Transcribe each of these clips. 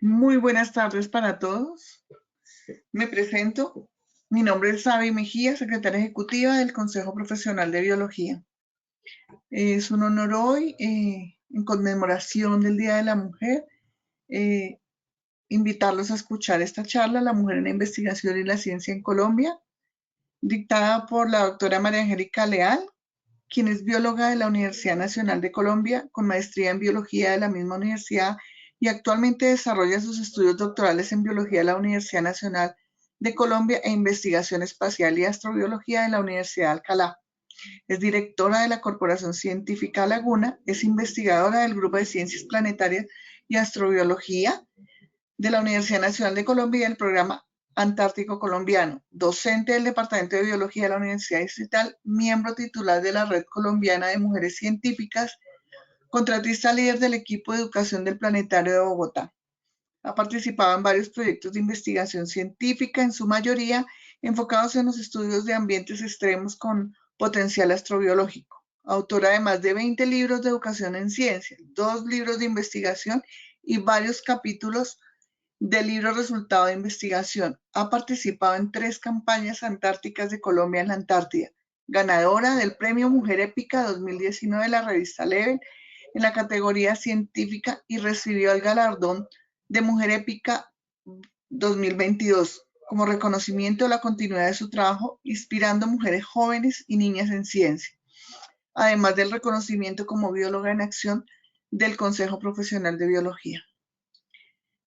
Muy buenas tardes para todos. Me presento. Mi nombre es Sabi Mejía, secretaria ejecutiva del Consejo Profesional de Biología. Es un honor hoy, en conmemoración del Día de la Mujer, eh, invitarlos a escuchar esta charla, La mujer en la investigación y la ciencia en Colombia, dictada por la doctora María Angélica Leal, quien es bióloga de la Universidad Nacional de Colombia, con maestría en biología de la misma universidad y actualmente desarrolla sus estudios doctorales en biología de la Universidad Nacional de Colombia e investigación espacial y astrobiología de la Universidad de Alcalá. Es directora de la Corporación Científica Laguna, es investigadora del Grupo de Ciencias Planetarias y Astrobiología de la Universidad Nacional de Colombia y del Programa Antártico Colombiano, docente del Departamento de Biología de la Universidad Distrital, miembro titular de la Red Colombiana de Mujeres Científicas, contratista líder del equipo de educación del Planetario de Bogotá. Ha participado en varios proyectos de investigación científica, en su mayoría enfocados en los estudios de ambientes extremos con potencial astrobiológico. Autora de más de 20 libros de educación en ciencia, 2 libros de investigación y varios capítulos del libro resultado de investigación. Ha participado en 3 campañas antárticas de Colombia en la Antártida. Ganadora del Premio Mujer Épica 2019 de la revista Level en la categoría científica y recibió el galardón de Mujer Épica 2022 como reconocimiento de la continuidad de su trabajo inspirando mujeres jóvenes y niñas en ciencia, además del reconocimiento como bióloga en acción del Consejo Profesional de Biología.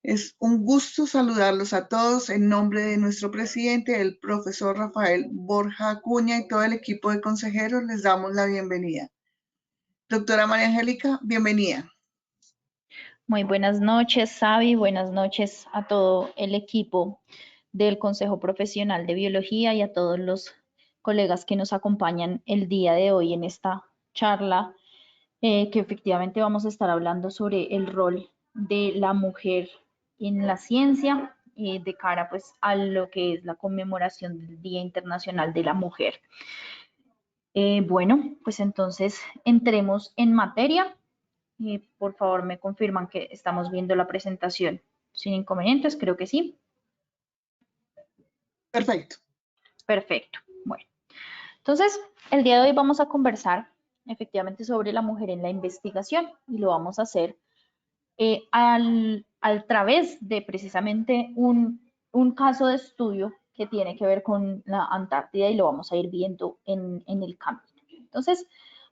Es un gusto saludarlos a todos en nombre de nuestro presidente, el profesor Rafael Borja Acuña, y todo el equipo de consejeros. Les damos la bienvenida. Doctora María Angélica, bienvenida. Muy buenas noches, Sabi. Buenas noches a todo el equipo del Consejo Profesional de Biología y a todos los colegas que nos acompañan el día de hoy en esta charla, que efectivamente vamos a estar hablando sobre el rol de la mujer en la ciencia, de cara pues a lo que es la conmemoración del Día Internacional de la Mujer. Bueno, pues entonces entremos en materia. Por favor, me confirman que estamos viendo la presentación sin inconvenientes, creo que sí. Perfecto. Perfecto. Bueno, entonces el día de hoy vamos a conversar efectivamente sobre la mujer en la investigación y lo vamos a hacer a través de precisamente un caso de estudio que tiene que ver con la Antártida y lo vamos a ir viendo en el camino. Entonces,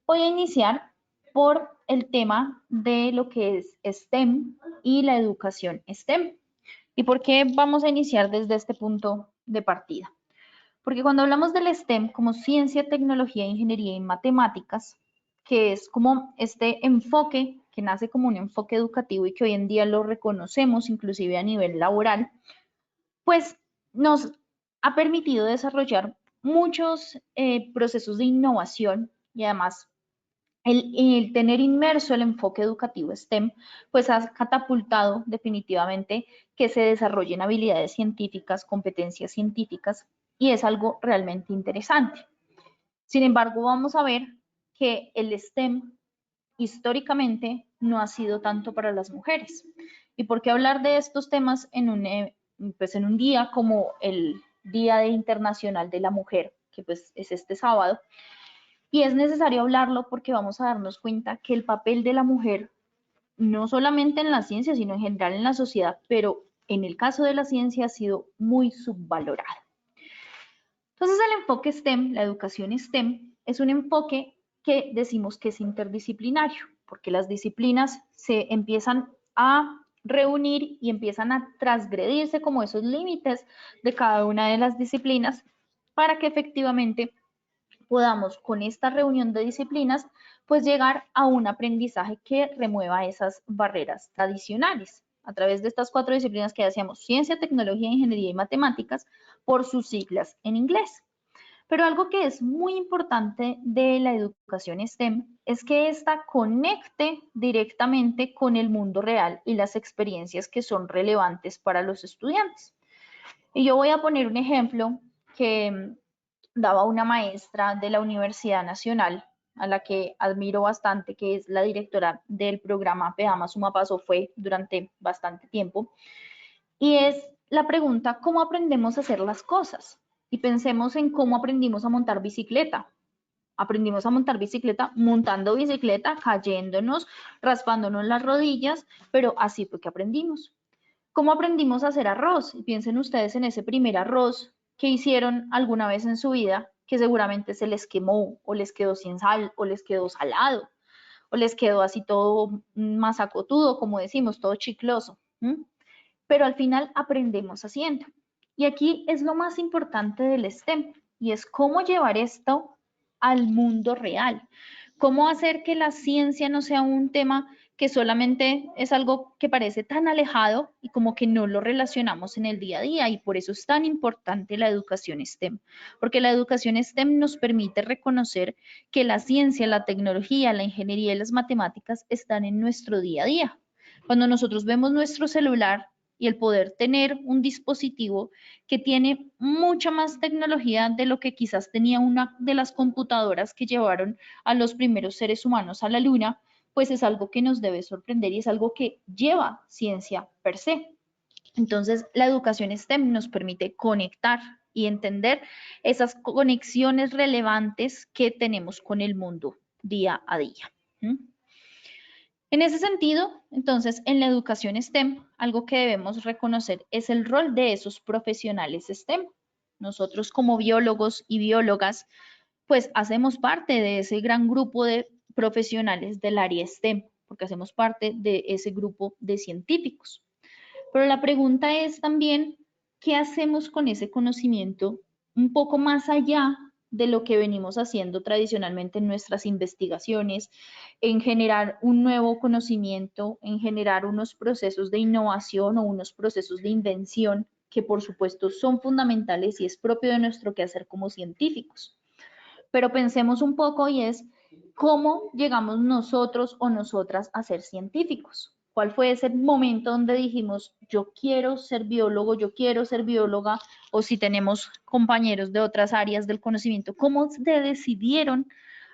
voy a iniciar por el tema de lo que es STEM y la educación STEM. ¿Y por qué vamos a iniciar desde este punto de partida? Porque cuando hablamos del STEM como ciencia, tecnología, ingeniería y matemáticas, que es como este enfoque que nace como un enfoque educativo y que hoy en día lo reconocemos inclusive a nivel laboral, pues nos ha permitido desarrollar muchos procesos de innovación y además el tener inmerso el enfoque educativo STEM, pues ha catapultado definitivamente que se desarrollen habilidades científicas, competencias científicas, y es algo realmente interesante. Sin embargo, vamos a ver que el STEM históricamente no ha sido tanto para las mujeres. ¿Y por qué hablar de estos temas pues en un día como el Día Internacional de la Mujer, que pues es este sábado? Y es necesario hablarlo porque vamos a darnos cuenta que el papel de la mujer, no solamente en la ciencia, sino en general en la sociedad, pero en el caso de la ciencia ha sido muy subvalorado. Entonces el enfoque STEM, la educación STEM, es un enfoque que decimos que es interdisciplinario, porque las disciplinas se empiezan a reunir y empiezan a transgredirse como esos límites de cada una de las disciplinas para que efectivamente podamos con esta reunión de disciplinas pues llegar a un aprendizaje que remueva esas barreras tradicionales a través de estas 4 disciplinas que decíamos, ciencia, tecnología, ingeniería y matemáticas, por sus siglas en inglés. Pero algo que es muy importante de la educación STEM es que ésta conecte directamente con el mundo real y las experiencias que son relevantes para los estudiantes. Y yo voy a poner un ejemplo que daba una maestra de la Universidad Nacional a la que admiro bastante, que es la directora del programa Pejama Suma Paso, fue durante bastante tiempo, y es la pregunta, ¿cómo aprendemos a hacer las cosas? Y pensemos en cómo aprendimos a montar bicicleta. Aprendimos a montar bicicleta montando bicicleta, cayéndonos, raspándonos las rodillas, pero así fue que aprendimos. ¿Cómo aprendimos a hacer arroz? Y piensen ustedes en ese primer arroz que hicieron alguna vez en su vida, que seguramente se les quemó, o les quedó sin sal, o les quedó salado, o les quedó así todo masacotudo, como decimos, todo chicloso. Pero al final aprendemos haciendo. Y aquí es lo más importante del STEM, y es cómo llevar esto al mundo real. Cómo hacer que la ciencia no sea un tema que solamente es algo que parece tan alejado y como que no lo relacionamos en el día a día. Y por eso es tan importante la educación STEM, porque la educación STEM nos permite reconocer que la ciencia, la tecnología, la ingeniería y las matemáticas están en nuestro día a día. Cuando nosotros vemos nuestro celular y el poder tener un dispositivo que tiene mucha más tecnología de lo que quizás tenía una de las computadoras que llevaron a los primeros seres humanos a la luna, pues es algo que nos debe sorprender y es algo que lleva ciencia per se. Entonces, la educación STEM nos permite conectar y entender esas conexiones relevantes que tenemos con el mundo día a día. En ese sentido, entonces, en la educación STEM, algo que debemos reconocer es el rol de esos profesionales STEM. Nosotros como biólogos y biólogas, pues hacemos parte de ese gran grupo de profesionales del área STEM, porque hacemos parte de ese grupo de científicos. Pero la pregunta es también, ¿qué hacemos con ese conocimiento un poco más allá de lo que venimos haciendo tradicionalmente en nuestras investigaciones, en generar un nuevo conocimiento, en generar unos procesos de innovación o unos procesos de invención que por supuesto son fundamentales y es propio de nuestro quehacer como científicos? Pero pensemos un poco y es cómo llegamos nosotros o nosotras a ser científicos. ¿Cuál fue ese momento donde dijimos, yo quiero ser biólogo, yo quiero ser bióloga? O si tenemos compañeros de otras áreas del conocimiento, ¿cómo se decidieron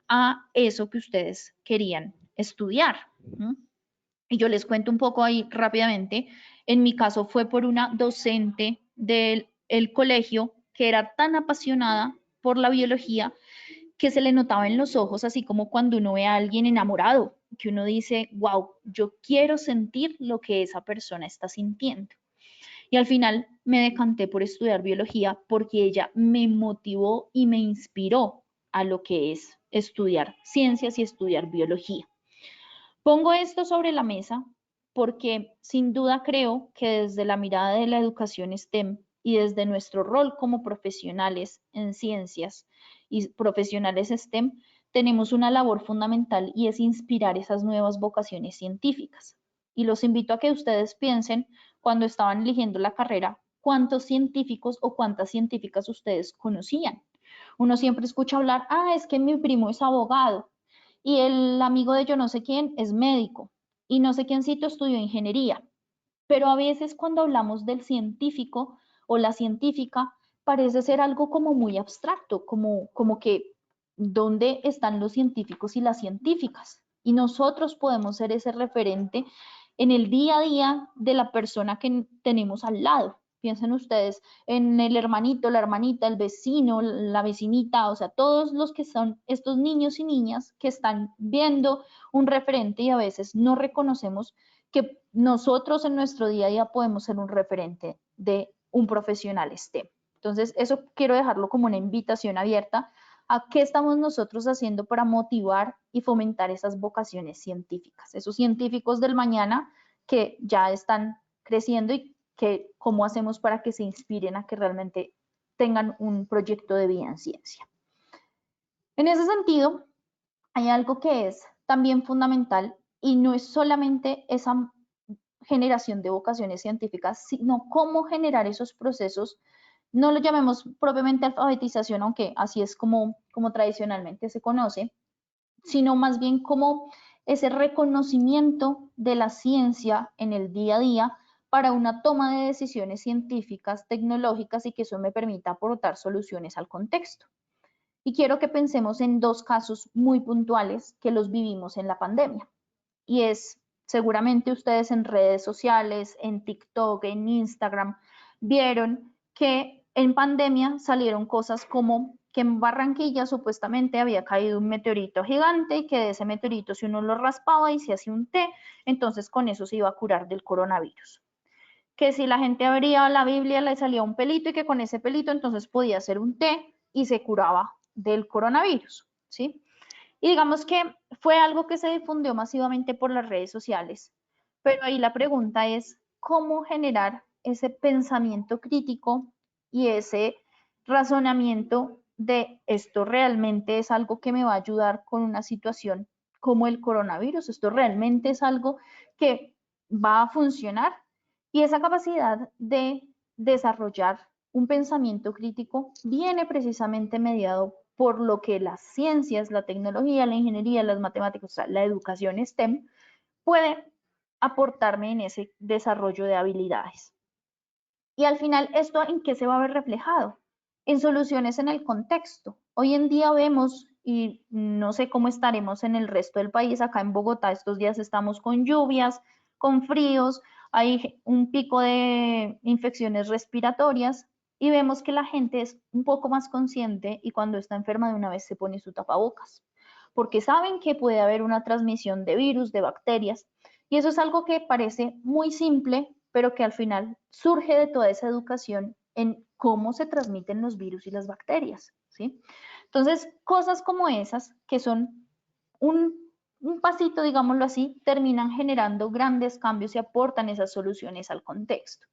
a eso que ustedes querían estudiar? Y yo les cuento un poco ahí rápidamente. En mi caso fue por una docente del colegio que era tan apasionada por la biología que se le notaba en los ojos, así como cuando uno ve a alguien enamorado, que uno dice, wow, yo quiero sentir lo que esa persona está sintiendo. Y al final me decanté por estudiar biología porque ella me motivó y me inspiró a lo que es estudiar ciencias y estudiar biología. Pongo esto sobre la mesa porque sin duda creo que desde la mirada de la educación STEM y desde nuestro rol como profesionales en ciencias y profesionales STEM, tenemos una labor fundamental y es inspirar esas nuevas vocaciones científicas. Y los invito a que ustedes piensen cuando estaban eligiendo la carrera, cuántos científicos o cuántas científicas ustedes conocían. Uno siempre escucha hablar, es que mi primo es abogado, y el amigo de yo no sé quién es médico y no sé quiéncito estudió ingeniería. Pero a veces cuando hablamos del científico o la científica, parece ser algo como muy abstracto, como que ¿dónde están los científicos y las científicas? Y nosotros podemos ser ese referente en el día a día de la persona que tenemos al lado. Piensen ustedes en el hermanito, la hermanita, el vecino, la vecinita, o sea, todos los que son estos niños y niñas que están viendo un referente y a veces no reconocemos que nosotros en nuestro día a día podemos ser un referente de un profesional STEM. Entonces, eso quiero dejarlo como una invitación abierta a qué estamos nosotros haciendo para motivar y fomentar esas vocaciones científicas, esos científicos del mañana que ya están creciendo y que cómo hacemos para que se inspiren a que realmente tengan un proyecto de vida en ciencia. En ese sentido, hay algo que es también fundamental y no es solamente esa generación de vocaciones científicas, sino cómo generar esos procesos, no lo llamemos propiamente alfabetización, aunque así es como tradicionalmente se conoce, sino más bien como ese reconocimiento de la ciencia en el día a día para una toma de decisiones científicas, tecnológicas y que eso me permita aportar soluciones al contexto. Y quiero que pensemos en dos casos muy puntuales que los vivimos en la pandemia. Y es, seguramente ustedes en redes sociales, en TikTok, en Instagram, vieron que en pandemia salieron cosas como que en Barranquilla supuestamente había caído un meteorito gigante y que de ese meteorito si uno lo raspaba y se hacía un té, entonces con eso se iba a curar del coronavirus. Que si la gente abría la Biblia le salía un pelito y que con ese pelito entonces podía hacer un té y se curaba del coronavirus, ¿sí? Y digamos que fue algo que se difundió masivamente por las redes sociales, pero ahí la pregunta es cómo generar ese pensamiento crítico y ese razonamiento de esto realmente es algo que me va a ayudar con una situación como el coronavirus, esto realmente es algo que va a funcionar. Y esa capacidad de desarrollar un pensamiento crítico viene precisamente mediado por lo que las ciencias, la tecnología, la ingeniería, las matemáticas, o sea, la educación STEM puede aportarme en ese desarrollo de habilidades. Y al final, ¿esto en qué se va a ver reflejado? En soluciones en el contexto. Hoy en día vemos, y no sé cómo estaremos en el resto del país, acá en Bogotá estos días estamos con lluvias, con fríos, hay un pico de infecciones respiratorias y vemos que la gente es un poco más consciente y cuando está enferma de una vez se pone su tapabocas, porque saben que puede haber una transmisión de virus, de bacterias, y eso es algo que parece muy simple, pero que al final surge de toda esa educación en cómo se transmiten los virus y las bacterias, ¿sí? Entonces, cosas como esas, que son un pasito, digámoslo así, terminan generando grandes cambios y aportan esas soluciones al contexto.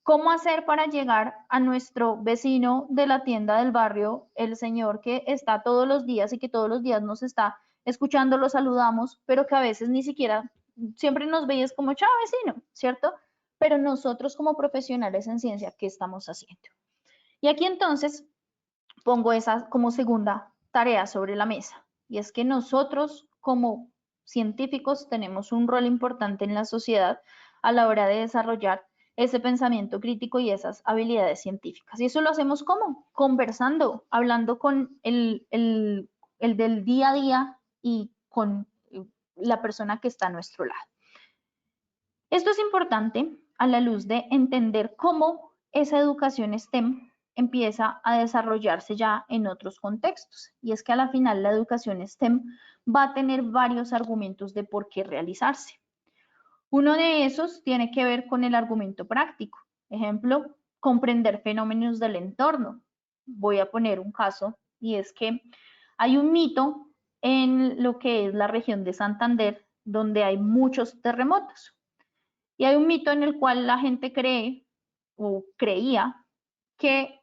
¿Cómo hacer para llegar a nuestro vecino de la tienda del barrio, el señor que está todos los días y que todos los días nos está escuchando, lo saludamos, pero que a veces ni siquiera siempre nos veis como chao vecino, ¿cierto? Pero nosotros como profesionales en ciencia, ¿qué estamos haciendo? Y aquí entonces pongo esa como segunda tarea sobre la mesa, y es que nosotros como científicos tenemos un rol importante en la sociedad a la hora de desarrollar ese pensamiento crítico y esas habilidades científicas. Y eso lo hacemos ¿cómo? Conversando, hablando con el del día a día y con la persona que está a nuestro lado. Esto es importante a la luz de entender cómo esa educación STEM empieza a desarrollarse ya en otros contextos. Y es que a la final la educación STEM va a tener varios argumentos de por qué realizarse. Uno de esos tiene que ver con el argumento práctico. Ejemplo, comprender fenómenos del entorno. Voy a poner un caso y es que hay un mito en lo que es la región de Santander donde hay muchos terremotos. Y hay un mito en el cual la gente cree o creía que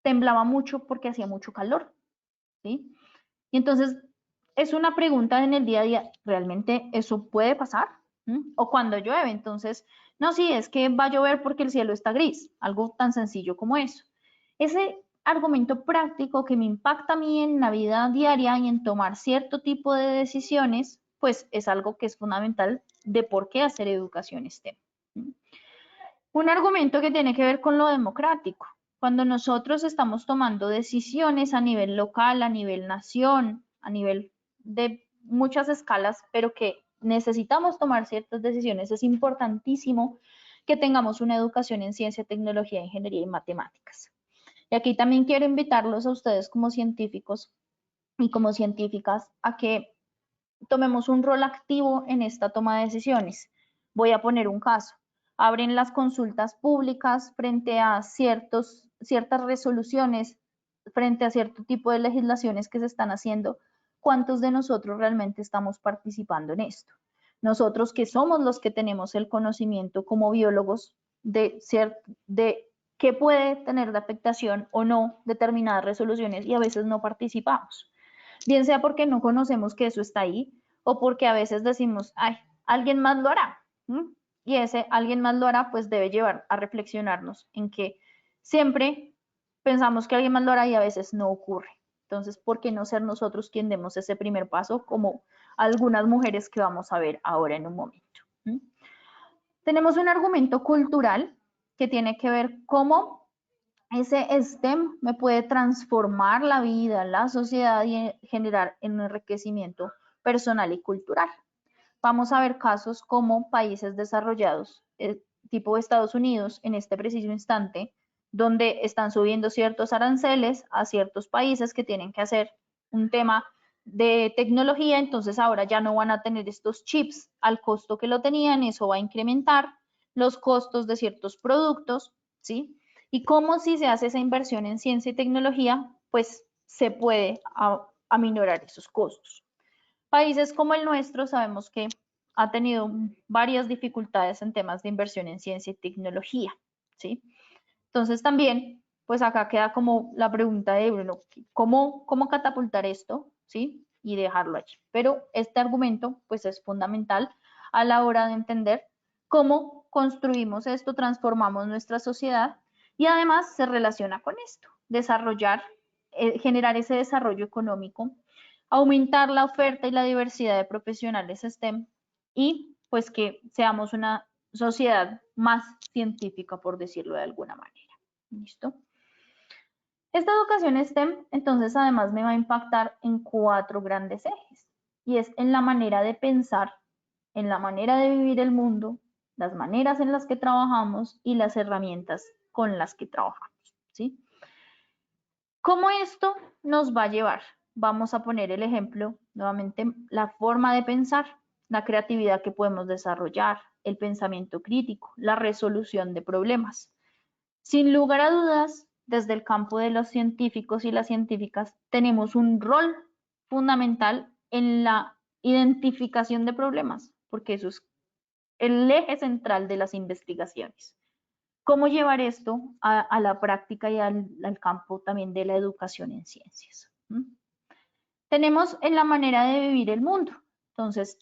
temblaba mucho porque hacía mucho calor, ¿sí? Y entonces es una pregunta en el día a día, ¿realmente eso puede pasar? O cuando llueve, entonces, no, sí, es que va a llover porque el cielo está gris, algo tan sencillo como eso. Ese argumento práctico que me impacta a mí en la vida diaria y en tomar cierto tipo de decisiones, pues es algo que es fundamental de por qué hacer educación STEM. Un argumento que tiene que ver con lo democrático. Cuando nosotros estamos tomando decisiones a nivel local, a nivel nación, a nivel de muchas escalas, pero que necesitamos tomar ciertas decisiones, es importantísimo que tengamos una educación en ciencia, tecnología, ingeniería y matemáticas. Y aquí también quiero invitarlos a ustedes como científicos y como científicas a que tomemos un rol activo en esta toma de decisiones. Voy a poner un caso. Abren las consultas públicas frente a ciertas resoluciones, frente a cierto tipo de legislaciones que se están haciendo. ¿Cuántos de nosotros realmente estamos participando en esto? Nosotros que somos los que tenemos el conocimiento como biólogos de qué puede tener de afectación o no determinadas resoluciones y a veces no participamos. Bien sea porque no conocemos que eso está ahí o porque a veces decimos, ay, alguien más lo hará. Y ese alguien más lo hará, pues debe llevar a reflexionarnos en que siempre pensamos que alguien más lo hará y a veces no ocurre. Entonces, ¿por qué no ser nosotros quien demos ese primer paso como algunas mujeres que vamos a ver ahora en un momento? Tenemos un argumento cultural que tiene que ver cómo ese STEM me puede transformar la vida, la sociedad y generar un enriquecimiento personal y cultural. Vamos a ver casos como países desarrollados, tipo Estados Unidos, en este preciso instante, donde están subiendo ciertos aranceles a ciertos países que tienen que hacer un tema de tecnología, entonces ahora ya no van a tener estos chips al costo que lo tenían, eso va a incrementar los costos de ciertos productos, ¿sí? Y como si se hace esa inversión en ciencia y tecnología, pues se puede aminorar esos costos. Países como el nuestro sabemos que ha tenido varias dificultades en temas de inversión en ciencia y tecnología, ¿sí? Entonces también, pues acá queda como la pregunta de Bruno, ¿cómo catapultar esto, ¿sí? Y dejarlo allí. Pero este argumento, pues es fundamental a la hora de entender cómo construimos esto, transformamos nuestra sociedad y además se relaciona con esto, desarrollar, generar ese desarrollo económico, aumentar la oferta y la diversidad de profesionales STEM y pues que seamos una sociedad más científica, por decirlo de alguna manera. ¿Listo? Esta educación STEM, entonces, además me va a impactar en 4 grandes ejes, y es en la manera de pensar, en la manera de vivir el mundo, las maneras en las que trabajamos y las herramientas con las que trabajamos, ¿sí? ¿Cómo esto nos va a llevar? Vamos a poner el ejemplo, nuevamente, la forma de pensar, la creatividad que podemos desarrollar, el pensamiento crítico, la resolución de problemas. Sin lugar a dudas, desde el campo de los científicos y las científicas, tenemos un rol fundamental en la identificación de problemas, porque eso es el eje central de las investigaciones. ¿Cómo llevar esto a la práctica y al campo también de la educación en ciencias? Tenemos en la manera de vivir el mundo. Entonces,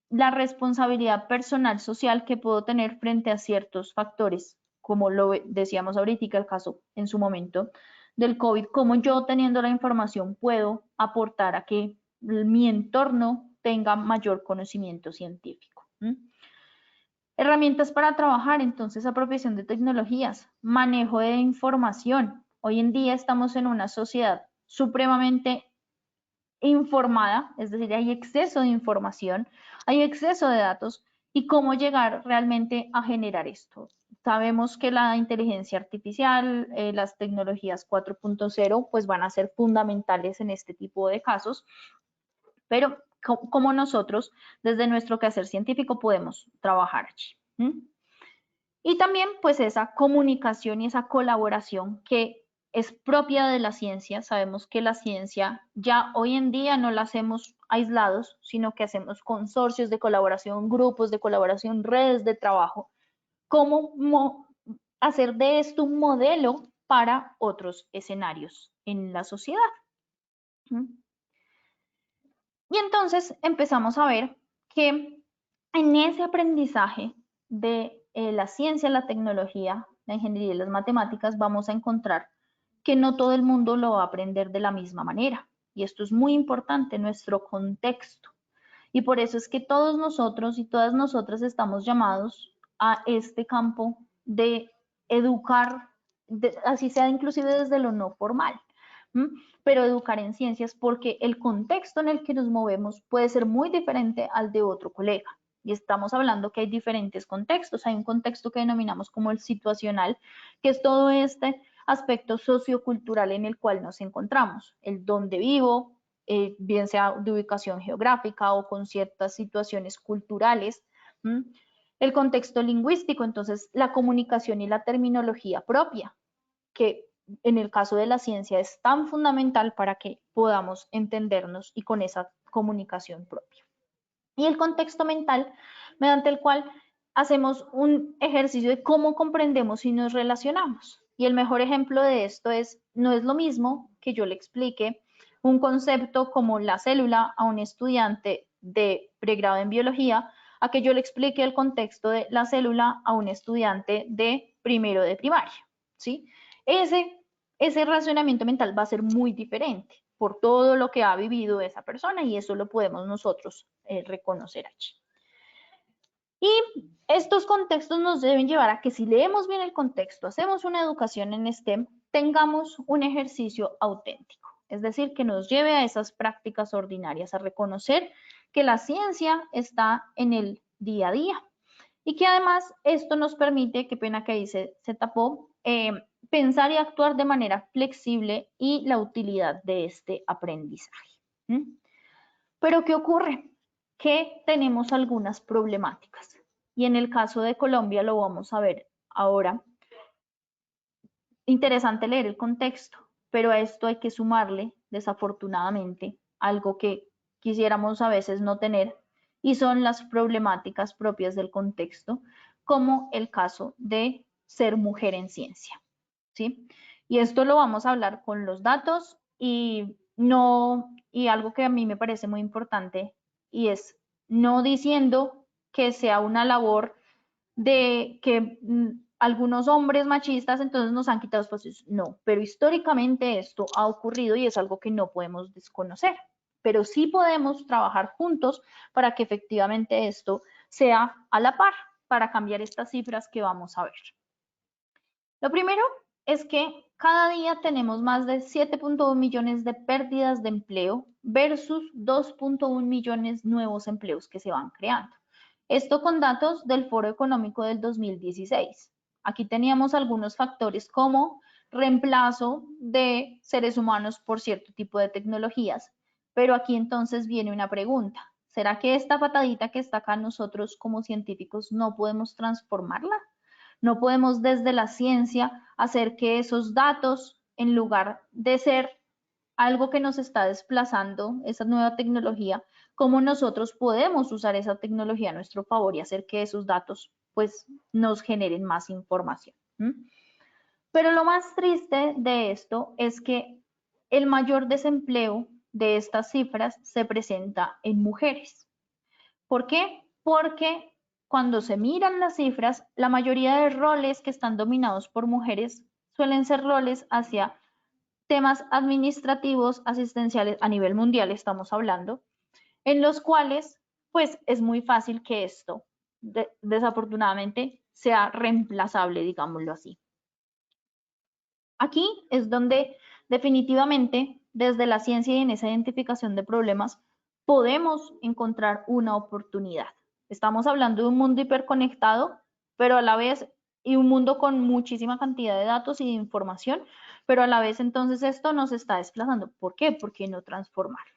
la responsabilidad personal social que puedo tener frente a ciertos factores, como lo decíamos ahorita, el caso en su momento del COVID, cómo yo teniendo la información puedo aportar a que mi entorno tenga mayor conocimiento científico. Herramientas para trabajar, entonces, apropiación de tecnologías, manejo de información. Hoy en día estamos en una sociedad supremamente informada, es decir, hay exceso de información, hay exceso de datos y cómo llegar realmente a generar esto. Sabemos que la inteligencia artificial, las tecnologías 4.0, pues van a ser fundamentales en este tipo de casos, pero cómo nosotros, desde nuestro quehacer científico, podemos trabajar allí. Y también, pues, esa comunicación y esa colaboración que es propia de la ciencia. Sabemos que la ciencia ya hoy en día no la hacemos aislados, sino que hacemos consorcios de colaboración, grupos de colaboración, redes de trabajo. ¿Cómo hacer de esto un modelo para otros escenarios en la sociedad? Y entonces empezamos a ver que en ese aprendizaje de la ciencia, la tecnología, la ingeniería y las matemáticas vamos a encontrar que no todo el mundo lo va a aprender de la misma manera. Y esto es muy importante, nuestro contexto. Y por eso es que todos nosotros y todas nosotras estamos llamados a este campo de educar, así sea inclusive desde lo no formal, pero educar en ciencias porque el contexto en el que nos movemos puede ser muy diferente al de otro colega. Y estamos hablando que hay diferentes contextos. Hay un contexto que denominamos como el situacional, que es todo este aspecto sociocultural en el cual nos encontramos, el dónde vivo, bien sea de ubicación geográfica o con ciertas situaciones culturales. El contexto lingüístico, entonces la comunicación y la terminología propia, que en el caso de la ciencia es tan fundamental para que podamos entendernos y con esa comunicación propia. Y el contexto mental, mediante el cual hacemos un ejercicio de cómo comprendemos y nos relacionamos. Y el mejor ejemplo de esto es, no es lo mismo que yo le explique un concepto como la célula a un estudiante de pregrado en biología, a que yo le explique el contexto de la célula a un estudiante de primero de primaria, ¿sí? Ese racionamiento mental va a ser muy diferente por todo lo que ha vivido esa persona y eso lo podemos nosotros reconocer allí. Y estos contextos nos deben llevar a que si leemos bien el contexto, hacemos una educación en STEM, tengamos un ejercicio auténtico, es decir, que nos lleve a esas prácticas ordinarias, a reconocer que la ciencia está en el día a día y que además esto nos permite, qué pena que ahí se tapó, pensar y actuar de manera flexible y la utilidad de este aprendizaje. Pero ¿qué ocurre? Que tenemos algunas problemáticas y en el caso de Colombia lo vamos a ver ahora. Interesante leer el contexto, pero a esto hay que sumarle, desafortunadamente, algo que quisiéramos a veces no tener, y son las problemáticas propias del contexto, como el caso de ser mujer en ciencia, ¿sí? Y esto lo vamos a hablar con los datos y algo que a mí me parece muy importante, y es no diciendo que sea una labor de que algunos hombres machistas entonces nos han quitado espacios. No, pero históricamente esto ha ocurrido y es algo que no podemos desconocer. Pero sí podemos trabajar juntos para que efectivamente esto sea a la par, para cambiar estas cifras que vamos a ver. Lo primero es que cada día tenemos más de 7.1 millones de pérdidas de empleo versus 2.1 millones nuevos empleos que se van creando. Esto con datos del Foro Económico del 2016. Aquí teníamos algunos factores como reemplazo de seres humanos por cierto tipo de tecnologías, pero aquí entonces viene una pregunta. ¿Será que esta patadita que está acá nosotros como científicos no podemos transformarla? No podemos desde la ciencia hacer que esos datos, en lugar de ser algo que nos está desplazando, esa nueva tecnología, cómo nosotros podemos usar esa tecnología a nuestro favor y hacer que esos datos pues nos generen más información. Pero lo más triste de esto es que el mayor desempleo de estas cifras se presenta en mujeres. ¿Por qué? Porque cuando se miran las cifras, la mayoría de roles que están dominados por mujeres suelen ser roles hacia temas administrativos, asistenciales a nivel mundial, estamos hablando, en los cuales pues es muy fácil que esto desafortunadamente sea reemplazable, digámoslo así. Aquí es donde definitivamente desde la ciencia y en esa identificación de problemas podemos encontrar una oportunidad. Estamos hablando de un mundo hiperconectado, pero a la vez y un mundo con muchísima cantidad de datos y de información, pero a la vez entonces esto nos está desplazando. ¿Por qué? ¿Por qué no transformarlo?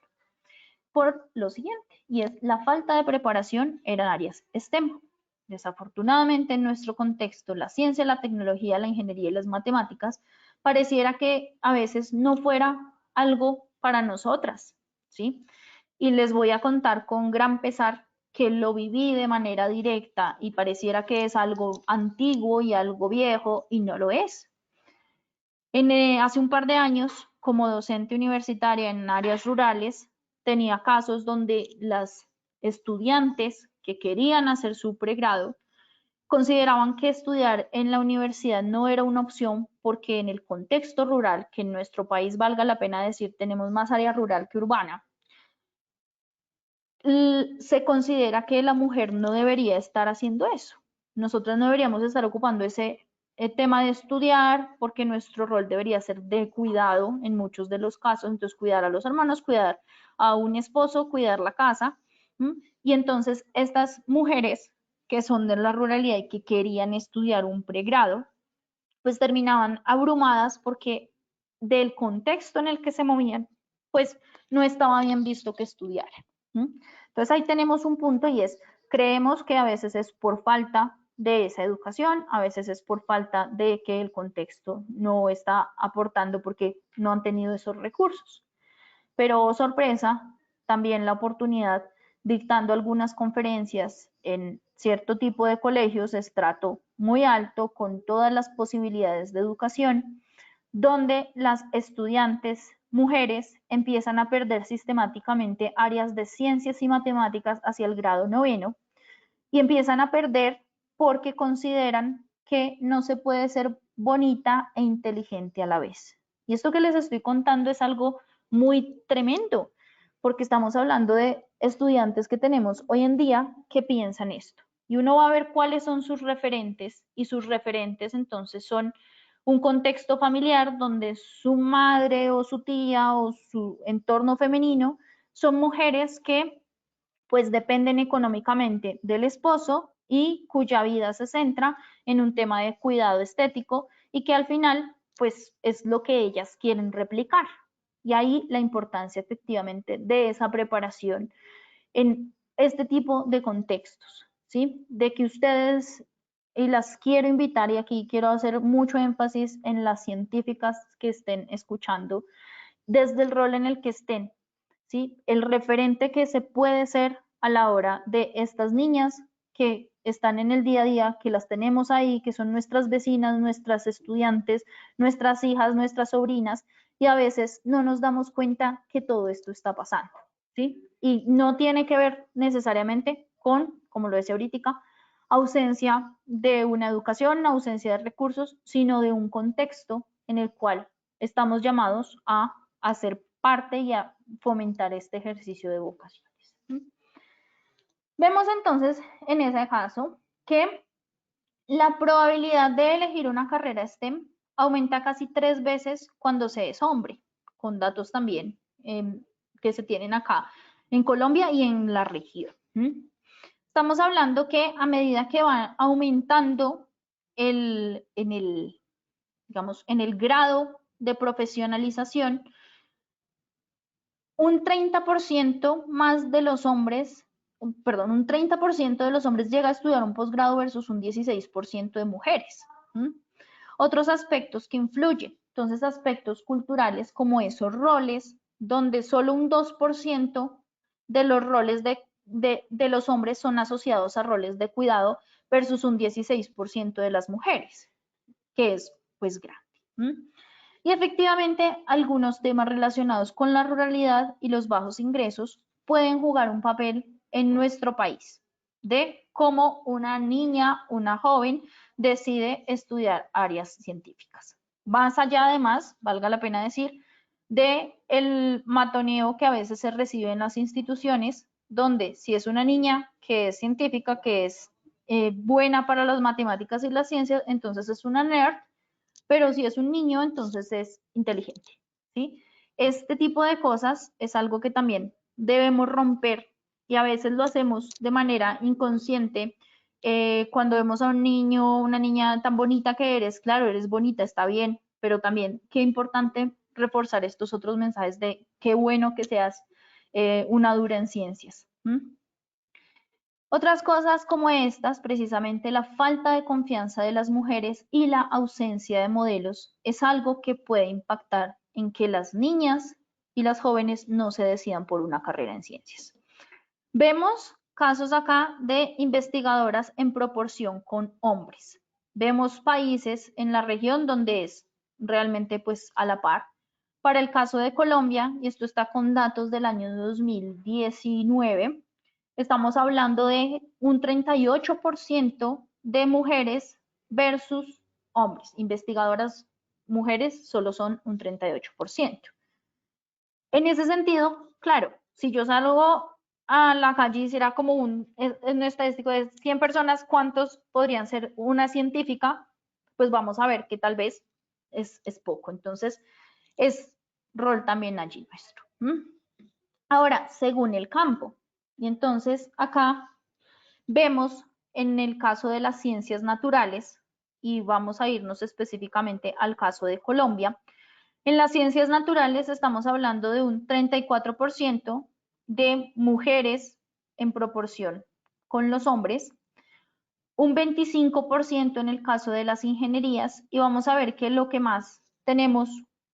Por lo siguiente, y es la falta de preparación en áreas STEM. Desafortunadamente, en nuestro contexto, la ciencia, la tecnología, la ingeniería y las matemáticas pareciera que a veces no fuera algo para nosotras, ¿sí? Y les voy a contar con gran pesar que lo viví de manera directa y pareciera que es algo antiguo y algo viejo y no lo es. Hace un par de años, como docente universitaria en áreas rurales, tenía casos donde las estudiantes que querían hacer su pregrado consideraban que estudiar en la universidad no era una opción porque en el contexto rural, que en nuestro país valga la pena decir, tenemos más área rural que urbana, se considera que la mujer no debería estar haciendo eso. Nosotras no deberíamos estar ocupando ese tema de estudiar porque nuestro rol debería ser de cuidado en muchos de los casos, entonces cuidar a los hermanos, cuidar a un esposo, cuidar la casa. Y entonces estas mujeres que son de la ruralidad y que querían estudiar un pregrado, pues terminaban abrumadas porque del contexto en el que se movían, pues no estaba bien visto que estudiaran. Entonces ahí tenemos un punto y es, creemos que a veces es por falta de esa educación, a veces es por falta de que el contexto no está aportando porque no han tenido esos recursos. Pero sorpresa, también la oportunidad dictando algunas conferencias en cierto tipo de colegios, estrato muy alto, con todas las posibilidades de educación, donde las estudiantes mujeres empiezan a perder sistemáticamente áreas de ciencias y matemáticas hacia el grado 9 y empiezan a perder porque consideran que no se puede ser bonita e inteligente a la vez. Y esto que les estoy contando es algo muy tremendo, porque estamos hablando de estudiantes que tenemos hoy en día que piensan esto. Y uno va a ver cuáles son sus referentes, y sus referentes entonces son un contexto familiar donde su madre o su tía o su entorno femenino son mujeres que pues dependen económicamente del esposo y cuya vida se centra en un tema de cuidado estético y que al final pues es lo que ellas quieren replicar. Y ahí la importancia efectivamente de esa preparación en este tipo de contextos, ¿sí? De que ustedes, y las quiero invitar, y aquí quiero hacer mucho énfasis en las científicas que estén escuchando, desde el rol en el que estén, ¿sí? El referente que se puede ser a la hora de estas niñas que están en el día a día, que las tenemos ahí, que son nuestras vecinas, nuestras estudiantes, nuestras hijas, nuestras sobrinas, y a veces no nos damos cuenta que todo esto está pasando, ¿sí? Y no tiene que ver necesariamente con, como lo decía ahorita, ausencia de una educación, ausencia de recursos, sino de un contexto en el cual estamos llamados a hacer parte y a fomentar este ejercicio de vocaciones. Vemos entonces en ese caso que la probabilidad de elegir una carrera STEM aumenta casi 3 veces cuando se es hombre, con datos también que se tienen acá en Colombia y en la región. Estamos hablando que a medida que va aumentando digamos, en el grado de profesionalización, un 30% más de los hombres, perdón, un 30% de los hombres llega a estudiar un posgrado versus un 16% de mujeres. Otros aspectos que influyen, entonces aspectos culturales como esos roles, donde solo un 2% de los roles de los hombres son asociados a roles de cuidado versus un 16% de las mujeres, que es pues grande. Y efectivamente, algunos temas relacionados con la ruralidad y los bajos ingresos pueden jugar un papel en nuestro país, de cómo una niña, una joven, decide estudiar áreas científicas. Más allá, además, valga la pena decir, de el matoneo que a veces se recibe en las instituciones, donde si es una niña que es científica, que es buena para las matemáticas y las ciencias, entonces es una nerd, pero si es un niño, entonces es inteligente, ¿sí? Este tipo de cosas es algo que también debemos romper y a veces lo hacemos de manera inconsciente. Cuando vemos a un niño, una niña tan bonita que eres, claro, eres bonita, está bien, pero también qué importante reforzar estos otros mensajes de qué bueno que seas una dura en ciencias. Otras cosas como estas, precisamente la falta de confianza de las mujeres y la ausencia de modelos, es algo que puede impactar en que las niñas y las jóvenes no se decidan por una carrera en ciencias. Vemos casos acá de investigadoras en proporción con hombres. Vemos países en la región donde es realmente pues a la par. Para el caso de Colombia, y esto está con datos del año 2019, estamos hablando de un 38% de mujeres versus hombres. Investigadoras mujeres solo son un 38%. En ese sentido, claro, si yo salgo a la calle y hiciera como un estadístico de 100 personas, ¿cuántos podrían ser una científica? Pues vamos a ver que tal vez es poco. Entonces, es rol también allí nuestro. Ahora, según el campo. Y entonces acá vemos en el caso de las ciencias naturales, y vamos a irnos específicamente al caso de Colombia. En las ciencias naturales estamos hablando de un 34% de mujeres en proporción con los hombres, un 25% en el caso de las ingenierías, y vamos a ver que lo que más tenemos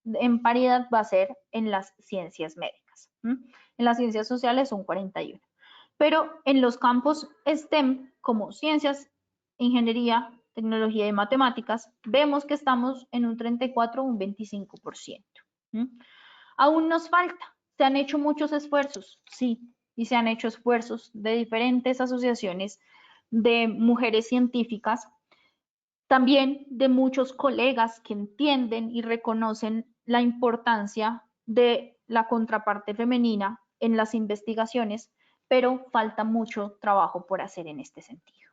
en paridad va a ser en las ciencias médicas. En las ciencias sociales son 41%. Pero en los campos STEM, como ciencias, ingeniería, tecnología y matemáticas, vemos que estamos en un 34 o un 25%. Aún nos falta. Se han hecho muchos esfuerzos, sí, y se han hecho esfuerzos de diferentes asociaciones de mujeres científicas, también de muchos colegas que entienden y reconocen la importancia de la contraparte femenina en las investigaciones, pero falta mucho trabajo por hacer en este sentido.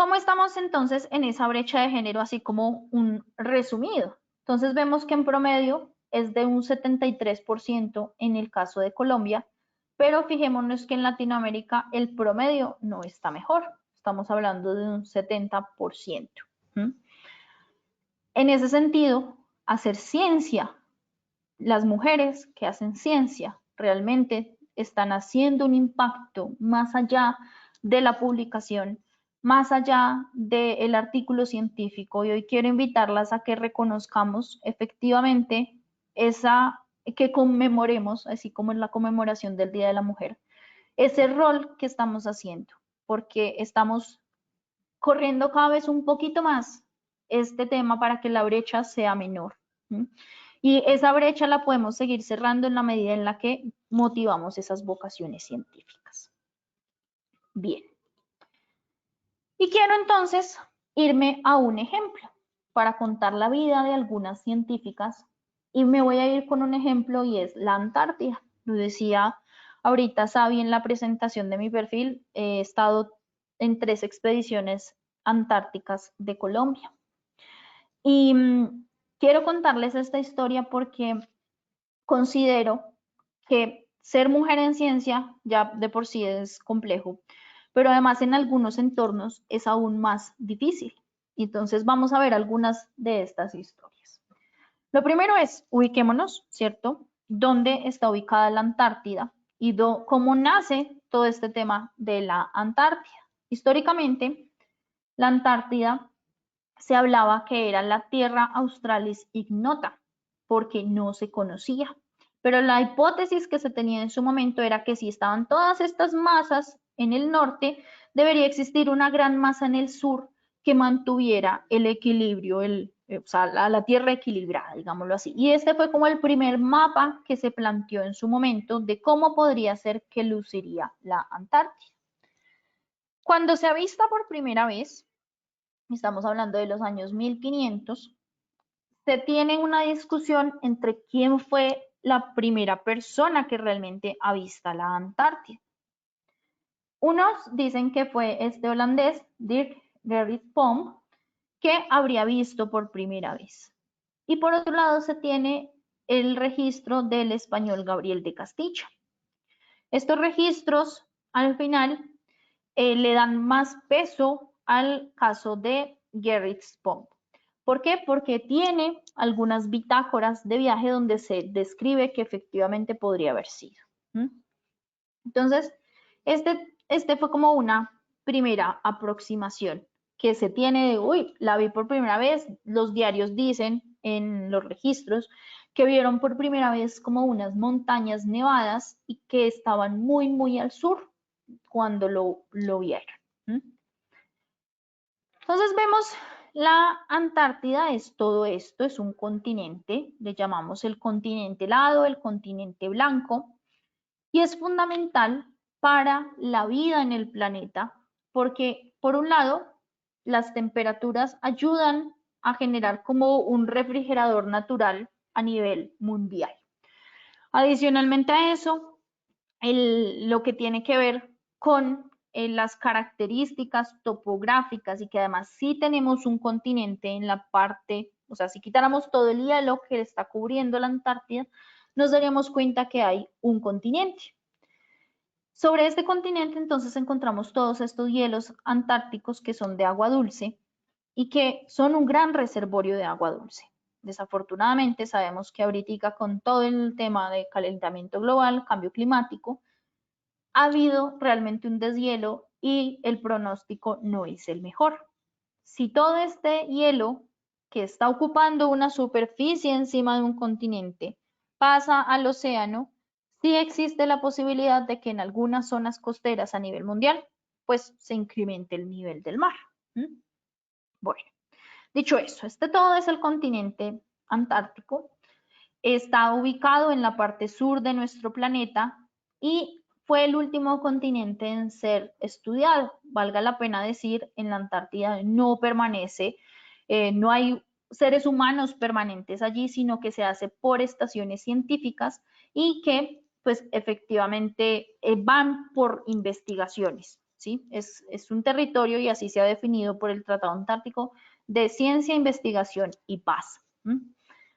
¿Cómo estamos entonces en esa brecha de género, así como un resumido? Entonces vemos que en promedio es de un 73% en el caso de Colombia, pero fijémonos que en Latinoamérica el promedio no está mejor, estamos hablando de un 70%. En ese sentido, hacer ciencia, las mujeres que hacen ciencia realmente están haciendo un impacto más allá de la publicación, más allá del artículo científico, y hoy quiero invitarlas a que reconozcamos efectivamente que conmemoremos, así como en la conmemoración del Día de la Mujer, ese rol que estamos haciendo, porque estamos corriendo cada vez un poquito más este tema para que la brecha sea menor. Y esa brecha la podemos seguir cerrando en la medida en la que motivamos esas vocaciones científicas. Bien. Y quiero entonces irme a un ejemplo para contar la vida de algunas científicas, y me voy a ir con un ejemplo y es la Antártida. Lo decía ahorita Sabi en la presentación de mi perfil, he estado en 3 expediciones antárticas de Colombia. Y quiero contarles esta historia porque considero que ser mujer en ciencia ya de por sí es complejo, pero además en algunos entornos es aún más difícil. Entonces vamos a ver algunas de estas historias. Lo primero es, ubiquémonos, ¿cierto? ¿Dónde está ubicada la Antártida y cómo nace todo este tema de la Antártida? Históricamente, la Antártida se hablaba que era la Tierra Australis Ignota, porque no se conocía. Pero la hipótesis que se tenía en su momento era que si estaban todas estas masas en el norte, debería existir una gran masa en el sur que mantuviera el equilibrio, o sea, la Tierra equilibrada, digámoslo así. Y este fue como el primer mapa que se planteó en su momento de cómo podría ser que luciría la Antártida. Cuando se avista por primera vez, estamos hablando de los años 1500, se tiene una discusión entre quién fue la primera persona que realmente avista la Antártida. Unos dicen que fue este holandés, Dirk Gerrit Pom, que habría visto por primera vez. Y por otro lado se tiene el registro del español Gabriel de Castilla. Estos registros al final le dan más peso al caso de Gerrit Pom. ¿Por qué? Porque tiene algunas bitácoras de viaje donde se describe que efectivamente podría haber sido. Entonces, este fue como una primera aproximación que se tiene de, uy, la vi por primera vez. Los diarios dicen en los registros que vieron por primera vez como unas montañas nevadas y que estaban muy, muy al sur cuando lo vieron. Entonces vemos la Antártida es todo esto, es un continente, le llamamos el continente helado, el continente blanco, y es fundamental para la vida en el planeta porque, por un lado, las temperaturas ayudan a generar como un refrigerador natural a nivel mundial. Adicionalmente a eso, lo que tiene que ver con las características topográficas y que además sí tenemos un continente en la parte, o sea, si quitáramos todo el hielo que está cubriendo la Antártida, nos daríamos cuenta que hay un continente. Sobre este continente entonces encontramos todos estos hielos antárticos que son de agua dulce y que son un gran reservorio de agua dulce. Desafortunadamente sabemos que ahorita con todo el tema de calentamiento global, cambio climático, ha habido realmente un deshielo y el pronóstico no es el mejor. Si todo este hielo que está ocupando una superficie encima de un continente pasa al océano, sí existe la posibilidad de que en algunas zonas costeras a nivel mundial, pues se incremente el nivel del mar. Bueno, dicho eso, todo es el continente antártico. Está ubicado en la parte sur de nuestro planeta y fue el último continente en ser estudiado. Valga la pena decir, en la Antártida no permanece, no hay seres humanos permanentes allí, sino que se hace por estaciones científicas y que pues efectivamente van por investigaciones. ¿sí? Es un territorio y así se ha definido por el Tratado Antártico de Ciencia, Investigación y Paz.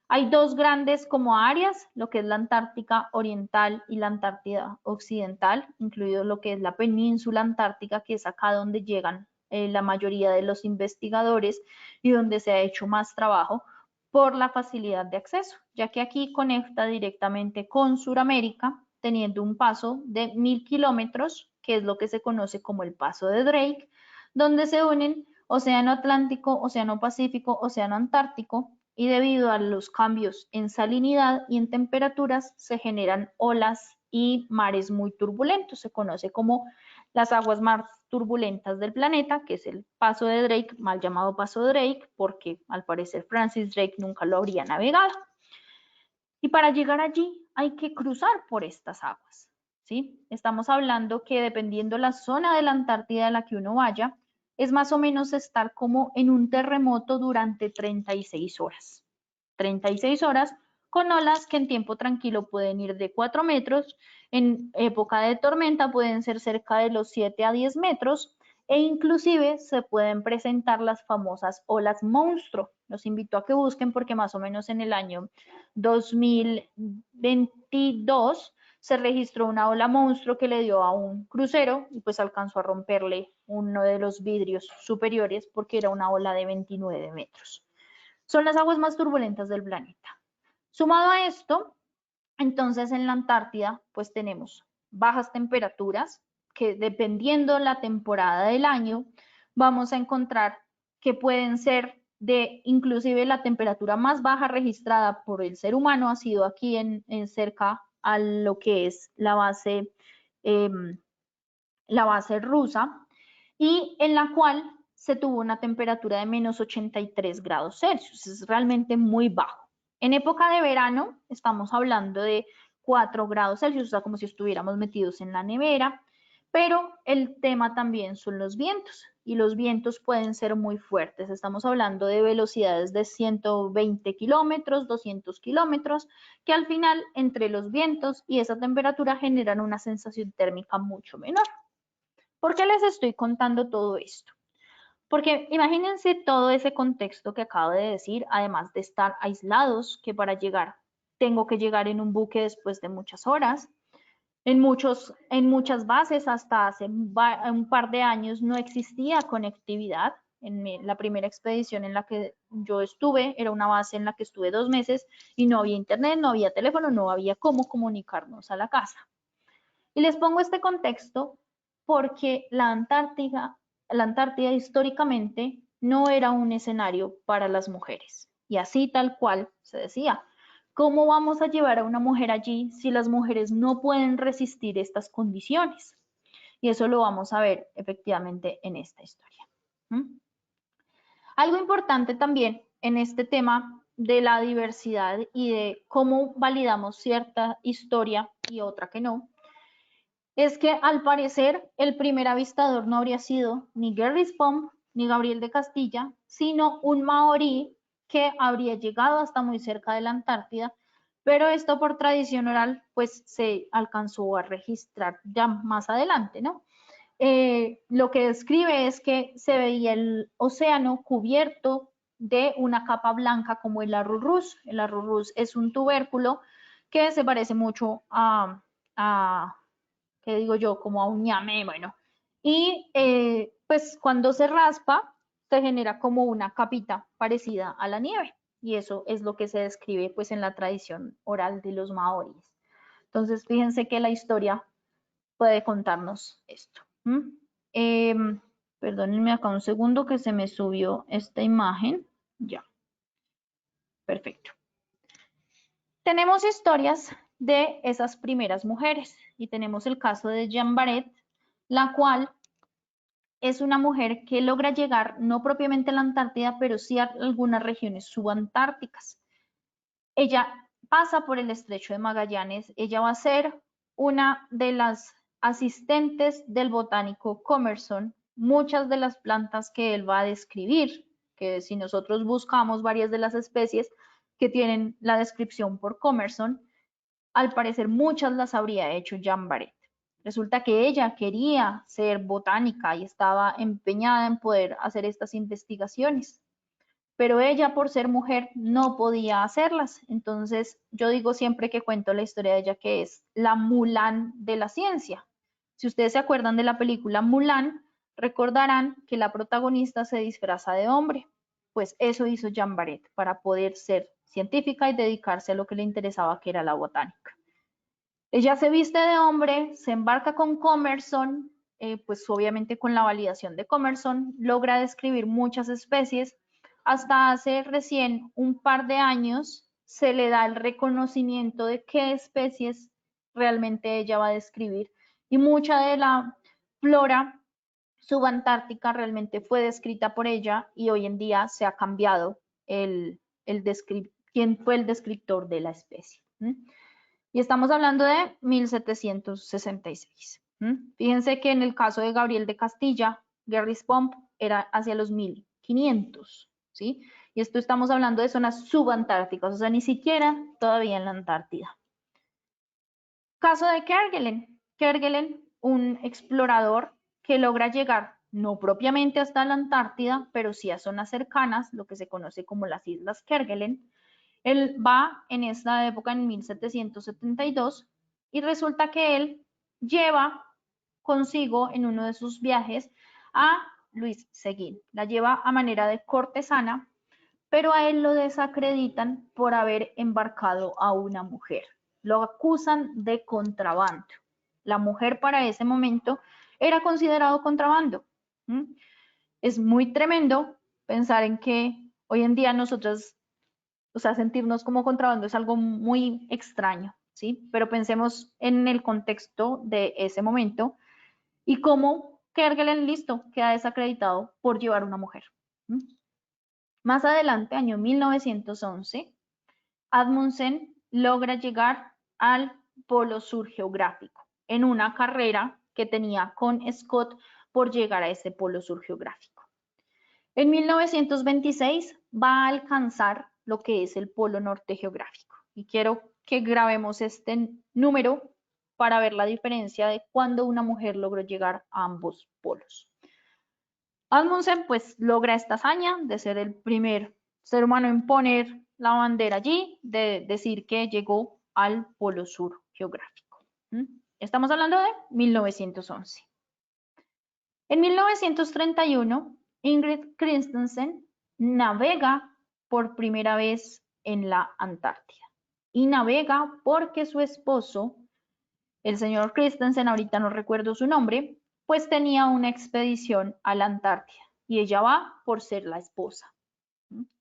Hay dos grandes como áreas, lo que es la Antártica Oriental y la Antártida Occidental, incluido lo que es la península antártica, que es acá donde llegan la mayoría de los investigadores y donde se ha hecho más trabajo por la facilidad de acceso, ya que aquí conecta directamente con Sudamérica, teniendo un paso de 1000 kilómetros, que es lo que se conoce como el paso de Drake, donde se unen Océano Atlántico, Océano Pacífico, Océano Antártico, y debido a los cambios en salinidad y en temperaturas se generan olas y mares muy turbulentos. Se conoce como las aguas más turbulentas del planeta, que es el paso de Drake, mal llamado paso de Drake, porque al parecer Francis Drake nunca lo habría navegado. Y para llegar allí hay que cruzar por estas aguas, ¿sí? Estamos hablando que dependiendo la zona de la Antártida a la que uno vaya, es más o menos estar como en un terremoto durante 36 horas. 36 horas con olas que en tiempo tranquilo pueden ir de 4 metros, en época de tormenta pueden ser cerca de los 7 a 10 metros e inclusive se pueden presentar las famosas olas monstruo. Los invito a que busquen porque más o menos en el año 2022 se registró una ola monstruo que le dio a un crucero y pues alcanzó a romperle uno de los vidrios superiores porque era una ola de 29 metros. Son las aguas más turbulentas del planeta. Sumado a esto, entonces en la Antártida pues tenemos bajas temperaturas que dependiendo la temporada del año vamos a encontrar que pueden ser de inclusive la temperatura más baja registrada por el ser humano ha sido aquí en cerca a lo que es la base rusa y en la cual se tuvo una temperatura de menos 83 grados Celsius. Es realmente muy bajo. En época de verano estamos hablando de 4 grados Celsius, o sea, como si estuviéramos metidos en la nevera, pero el tema también son los vientos y los vientos pueden ser muy fuertes. Estamos hablando de velocidades de 120 kilómetros, 200 kilómetros, que al final entre los vientos y esa temperatura generan una sensación térmica mucho menor. ¿Por qué les estoy contando todo esto? Porque imagínense todo ese contexto que acabo de decir, además de estar aislados, que para llegar tengo que llegar en un buque después de muchas horas. En muchas bases hasta hace un par de años no existía conectividad. En la primera expedición en la que yo estuve, era una base en la que estuve 2 meses y no había internet, no había teléfono, no había cómo comunicarnos a la casa. Y les pongo este contexto porque la Antártida históricamente no era un escenario para las mujeres. Y así tal cual se decía, ¿cómo vamos a llevar a una mujer allí si las mujeres no pueden resistir estas condiciones? Y eso lo vamos a ver efectivamente en esta historia. Algo importante también en este tema de la diversidad y de cómo validamos cierta historia y otra que no, es que al parecer el primer avistador no habría sido ni Gerry Spom ni Gabriel de Castilla, sino un maorí que habría llegado hasta muy cerca de la Antártida, pero esto por tradición oral pues se alcanzó a registrar ya más adelante, ¿no? Lo que describe es que se veía el océano cubierto de una capa blanca como el arrurrus. El arrurrus es un tubérculo que se parece mucho a ¿qué digo yo? Como a un ñame, bueno. Y pues cuando se raspa, se genera como una capita parecida a la nieve. Y eso es lo que se describe pues en la tradición oral de los maoríes. Entonces, fíjense que la historia puede contarnos esto. Perdónenme acá un segundo que se me subió esta imagen. Ya. Perfecto. Tenemos historias de esas primeras mujeres y tenemos el caso de Jean Barret, la cual es una mujer que logra llegar no propiamente a la Antártida, pero sí a algunas regiones subantárticas. Ella pasa por el estrecho de Magallanes, ella va a ser una de las asistentes del botánico Commerson. Muchas de las plantas que él va a describir, que si nosotros buscamos varias de las especies que tienen la descripción por Commerson, al parecer muchas las habría hecho Jean Barret. Resulta que ella quería ser botánica y estaba empeñada en poder hacer estas investigaciones, pero ella por ser mujer no podía hacerlas. Entonces yo digo siempre que cuento la historia de ella que es la Mulan de la ciencia. Si ustedes se acuerdan de la película Mulan, recordarán que la protagonista se disfraza de hombre. Pues eso hizo Jean Barret para poder ser científica y dedicarse a lo que le interesaba, que era la botánica. Ella se viste de hombre, se embarca con Commerson, pues obviamente con la validación de Commerson, logra describir muchas especies. Hasta hace recién un par de años se le da el reconocimiento de qué especies realmente ella va a describir. Y mucha de la flora subantártica realmente fue descrita por ella y hoy en día se ha cambiado quién fue el descriptor de la especie. Y estamos hablando de 1766. Fíjense que en el caso de Gabriel de Castilla, Gerry's Pump era hacia los 1500, ¿sí? Y esto estamos hablando de zonas subantárticas, o sea, ni siquiera todavía en la Antártida. Caso de Kerguelen. Kerguelen, un explorador que logra llegar no propiamente hasta la Antártida, pero sí a zonas cercanas, lo que se conoce como las Islas Kerguelen. Él va en esta época, en 1772, y resulta que él lleva consigo en uno de sus viajes a Luis Seguin. La lleva a manera de cortesana, pero a él lo desacreditan por haber embarcado a una mujer. Lo acusan de contrabando. La mujer para ese momento era considerado contrabando. Es muy tremendo pensar en que hoy en día nosotros, o sea, sentirnos como contrabando es algo muy extraño, ¿sí? Pero pensemos en el contexto de ese momento y cómo Kerguelen, listo, queda desacreditado por llevar una mujer. Más adelante, año 1911, Amundsen logra llegar al Polo Sur geográfico en una carrera que tenía con Scott por llegar a ese Polo Sur geográfico. En 1926 va a alcanzar lo que es el Polo Norte geográfico. Y quiero que grabemos este número para ver la diferencia de cuando una mujer logró llegar a ambos polos. Amundsen pues logra esta hazaña de ser el primer ser humano en poner la bandera allí, de decir que llegó al Polo Sur geográfico. Estamos hablando de 1911. En 1931, Ingrid Christensen navega por primera vez en la Antártida. Y navega porque su esposo, el señor Christensen, ahorita no recuerdo su nombre, pues tenía una expedición a la Antártida. Y ella va por ser la esposa,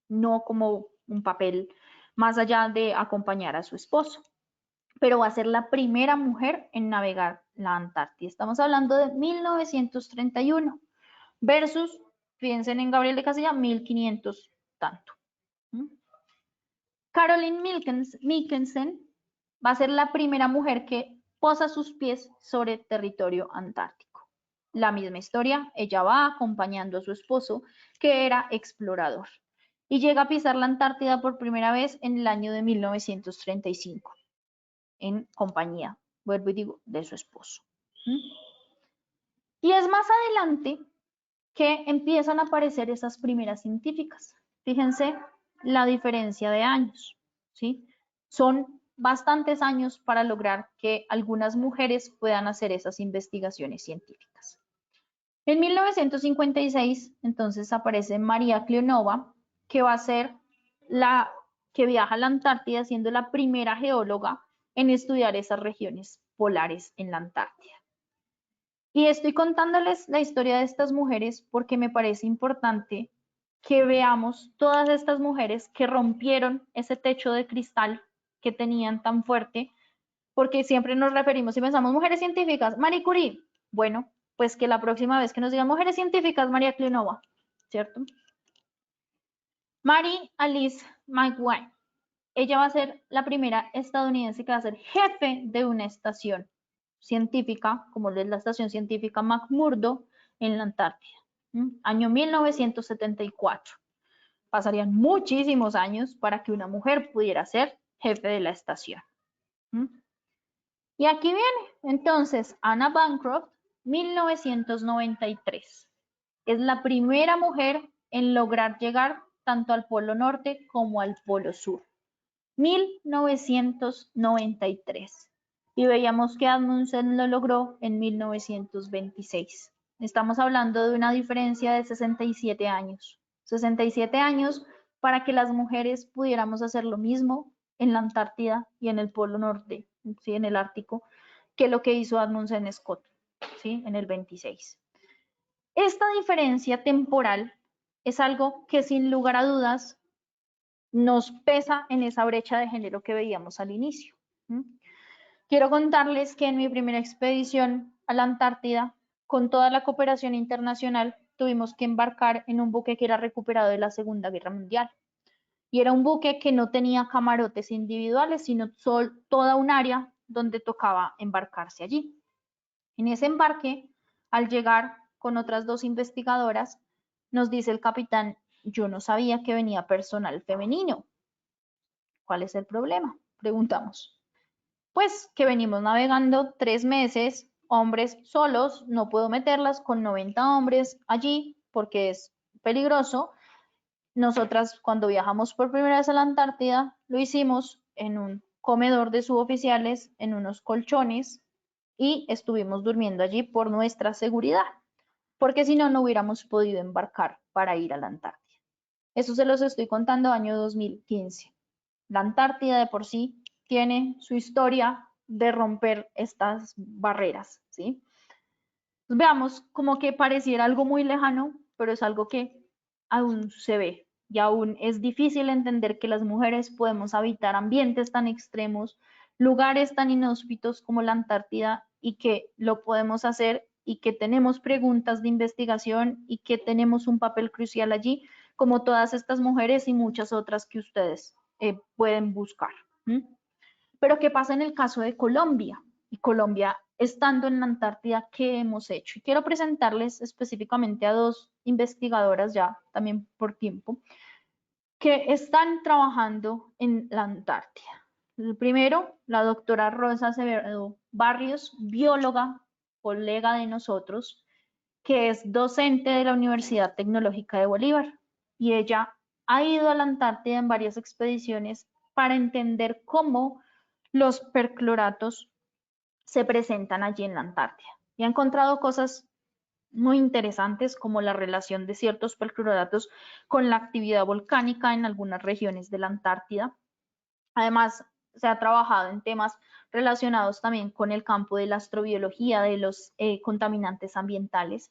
no como un papel más allá de acompañar a su esposo. Pero va a ser la primera mujer en navegar la Antártida. Estamos hablando de 1931 versus, fíjense en Gabriel de Castilla, 1500 tanto. Caroline Mickensen va a ser la primera mujer que posa sus pies sobre territorio antártico. La misma historia, ella va acompañando a su esposo, que era explorador, y llega a pisar la Antártida por primera vez en el año de 1935, en compañía, vuelvo y digo, de su esposo. Y es más adelante que empiezan a aparecer esas primeras científicas. Fíjense la diferencia de años, ¿sí? Son bastantes años para lograr que algunas mujeres puedan hacer esas investigaciones científicas. En 1956, entonces, aparece María Kleonova, que va a ser la que viaja a la Antártida, siendo la primera geóloga en estudiar esas regiones polares en la Antártida. Y estoy contándoles la historia de estas mujeres porque me parece importante que veamos todas estas mujeres que rompieron ese techo de cristal que tenían tan fuerte, porque siempre nos referimos y pensamos mujeres científicas, Marie Curie. Bueno, pues que la próxima vez que nos digan mujeres científicas, María Kleonova, ¿cierto? Mary Alice McGuire. Ella va a ser la primera estadounidense que va a ser jefe de una estación científica, como es la estación científica McMurdo en la Antártida. Año 1974. Pasarían muchísimos años para que una mujer pudiera ser jefe de la estación. Y aquí viene, entonces, Anna Bancroft, 1993. Es la primera mujer en lograr llegar tanto al Polo Norte como al Polo Sur. 1993. Y veíamos que Amundsen lo logró en 1926. Estamos hablando de una diferencia de 67 años. 67 años para que las mujeres pudiéramos hacer lo mismo en la Antártida y en el Polo Norte, ¿sí? En el Ártico, que lo que hizo Amundsen Scott, ¿sí? En el 26. Esta diferencia temporal es algo que sin lugar a dudas nos pesa en esa brecha de género que veíamos al inicio. Quiero contarles que en mi primera expedición a la Antártida, con toda la cooperación internacional, tuvimos que embarcar en un buque que era recuperado de la Segunda Guerra Mundial. Y era un buque que no tenía camarotes individuales, sino toda un área donde tocaba embarcarse allí. En ese embarque, al llegar con otras 2 investigadoras, nos dice el capitán: yo no sabía que venía personal femenino. ¿Cuál es el problema?, preguntamos. Pues que venimos navegando 3 meses, hombres solos, no puedo meterlas con 90 hombres allí porque es peligroso. Nosotras cuando viajamos por primera vez a la Antártida lo hicimos en un comedor de suboficiales, en unos colchones, y estuvimos durmiendo allí por nuestra seguridad, porque si no, no hubiéramos podido embarcar para ir a la Antártida. Eso se los estoy contando año 2015. La Antártida de por sí tiene su historia de romper estas barreras, ¿sí? Pues veamos como que pareciera algo muy lejano, pero es algo que aún se ve y aún es difícil entender que las mujeres podemos habitar ambientes tan extremos, lugares tan inhóspitos como la Antártida, y que lo podemos hacer y que tenemos preguntas de investigación y que tenemos un papel crucial allí, como todas estas mujeres y muchas otras que ustedes pueden buscar. Pero ¿qué pasa en el caso de Colombia? Y Colombia, estando en la Antártida, ¿qué hemos hecho? Y quiero presentarles específicamente a 2 investigadoras, ya también por tiempo, que están trabajando en la Antártida. El primero, la doctora Rosa Acevedo Barrios, bióloga, colega de nosotros, que es docente de la Universidad Tecnológica de Bolívar. Y ella ha ido a la Antártida en varias expediciones para entender cómo los percloratos se presentan allí en la Antártida. Y ha encontrado cosas muy interesantes como la relación de ciertos percloratos con la actividad volcánica en algunas regiones de la Antártida. Además, se ha trabajado en temas relacionados también con el campo de la astrobiología, de los contaminantes ambientales,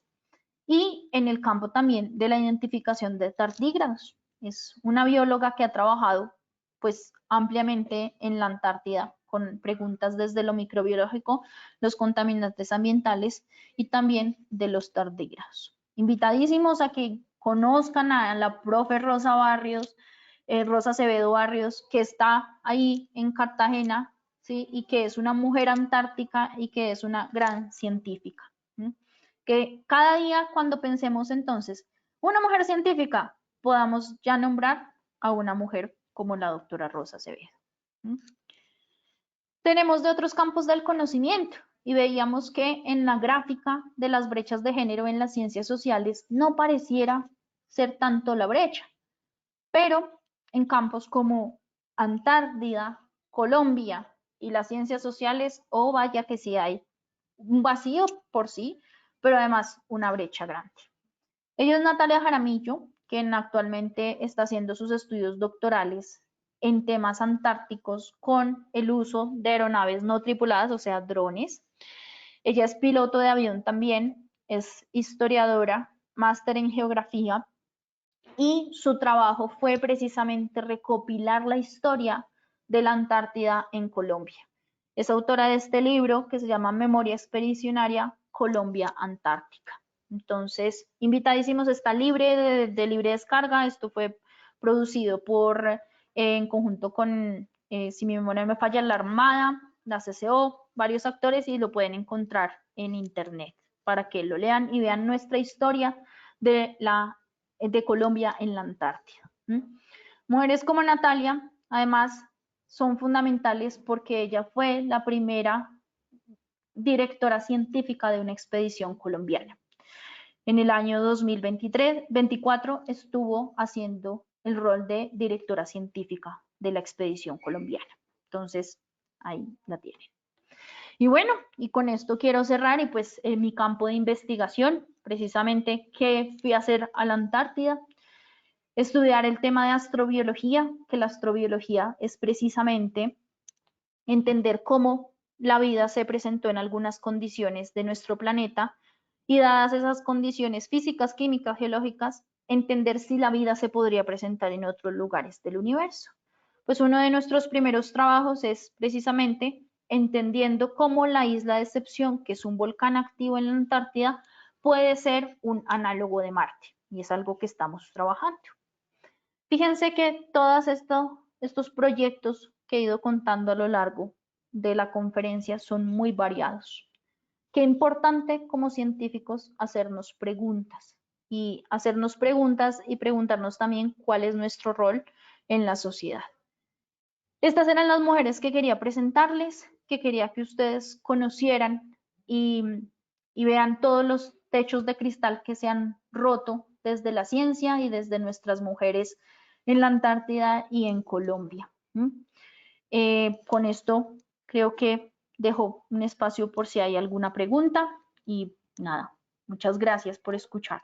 y en el campo también de la identificación de tardígrados. Es una bióloga que ha trabajado pues ampliamente en la Antártida con preguntas desde lo microbiológico, los contaminantes ambientales y también de los tardígrados. Invitadísimos a que conozcan a la profe Rosa Barrios, Rosa Acevedo Barrios, que está ahí en Cartagena, ¿sí? Y que es una mujer antártica y que es una gran científica. ¿Sí? Que cada día cuando pensemos entonces una mujer científica, podamos ya nombrar a una mujer como la doctora Rosa Acevedo. Tenemos de otros campos del conocimiento y veíamos que en la gráfica de las brechas de género en las ciencias sociales no pareciera ser tanto la brecha, pero en campos como Antártida, Colombia y las ciencias sociales, oh vaya que sí hay un vacío por sí, pero además una brecha grande. Ella es Natalia Jaramillo, quien actualmente está haciendo sus estudios doctorales en temas antárticos con el uso de aeronaves no tripuladas, o sea, drones. Ella es piloto de avión también, es historiadora, máster en geografía, y su trabajo fue precisamente recopilar la historia de la Antártida en Colombia. Es autora de este libro que se llama Memoria Expedicionaria Colombia Antártica. Entonces, invitadísimos, está libre de libre descarga. Esto fue producido en conjunto con, si mi memoria me falla, la Armada, la CCO, varios actores, y lo pueden encontrar en internet para que lo lean y vean nuestra historia de Colombia en la Antártida. Mujeres como Natalia, además, son fundamentales porque ella fue la primera directora científica de una expedición colombiana. En el año 2023-24 estuvo haciendo el rol de directora científica de la expedición colombiana. Entonces, ahí la tienen. Y bueno, y con esto quiero cerrar y pues en mi campo de investigación, precisamente, ¿qué fui a hacer a la Antártida? Estudiar el tema de astrobiología, que la astrobiología es precisamente entender cómo la vida se presentó en algunas condiciones de nuestro planeta y dadas esas condiciones físicas, químicas, geológicas, entender si la vida se podría presentar en otros lugares del universo. Pues uno de nuestros primeros trabajos es precisamente entendiendo cómo la isla de Excepción, que es un volcán activo en la Antártida, puede ser un análogo de Marte, y es algo que estamos trabajando. Fíjense que todos estos proyectos que he ido contando a lo largo de la conferencia son muy variados. Qué importante como científicos hacernos preguntas y preguntarnos también cuál es nuestro rol en la sociedad. Estas eran las mujeres que quería presentarles, que quería que ustedes conocieran y vean todos los techos de cristal que se han roto desde la ciencia y desde nuestras mujeres en la Antártida y en Colombia. Con esto creo que dejo un espacio por si hay alguna pregunta y nada, muchas gracias por escuchar.